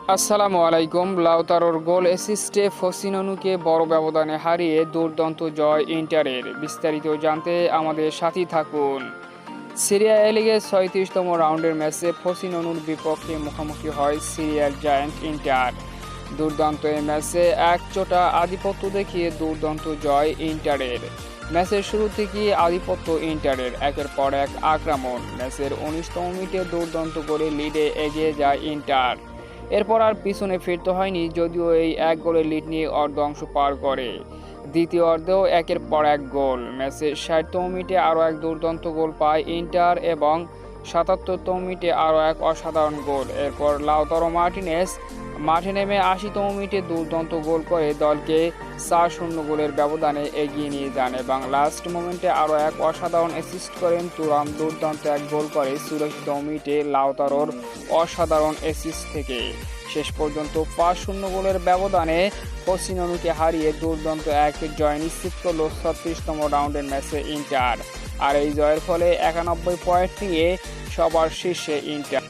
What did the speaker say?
আসসালামু আলাইকুম। লাউতারোর গোল অ্যাসিস্টে ফসিননুকে বড় ব্যবধানে হারিয়ে দুর্দান্ত জয় ইন্টারের। বিস্তারিত জানতে আমাদের সাথেই থাকুন। সিরিয়া এ লিগের ৩৬তম রাউন্ডের ম্যাচে ফসিননুর বিপক্ষে মুখোমুখি হয় সিরিয়ার জায়ান্ট ইন্টার। দুর্দান্ত এই ম্যাচে একচোটা আধিপত্য দেখিয়ে দুর্দান্ত জয় ইন্টারের। ম্যাচের শুরু থেকেই আধিপত্য ইন্টারের, একের পর এক আক্রমণ। ম্যাচের ১৯তম মিনিটে দুর্দান্ত করে লিডে এগিয়ে যায় ইন্টার। এরপর আর পিছনে ফিরতে হয়নি, যদিও এই এক গোলের লিড নিয়ে অর্ধ অংশ পার করে। দ্বিতীয় অর্ধেও একের পর এক গোল। ম্যাচের ৬০তম মিনিটে আরও এক দুর্দান্ত গোল পায় ইন্টার এবং ৭৭তম মিনিটে আরও এক অসাধারণ গোল। এরপর লাউতারো মার্টিনেজ মাঠে নেমে ৮০তম মিনিটে দুর্দান্ত গোল করে দলকে ৪-০ গোলের ব্যবধানে এগিয়ে নিয়ে যান এবং লাস্ট মোমেন্টে আরও এক অসাধারণ অ্যাসিস্ট করেন তুরাম। দুর্দান্ত এক গোল করে ৮৪তম মিনিটে লাউতারোর অসাধারণ অ্যাসিস্ট থেকে। শেষ পর্যন্ত ৫-০ গোলের ব্যবধানে ফসিননুকে হারিয়ে দুর্দান্ত এক জয় নিশ্চিত করল ৩৬তম রাউন্ডের ম্যাচে ইন্টার। আর এই জয়ের ফলে ৯১ পয়েন্ট নিয়ে সবার শীর্ষে ইন্টার।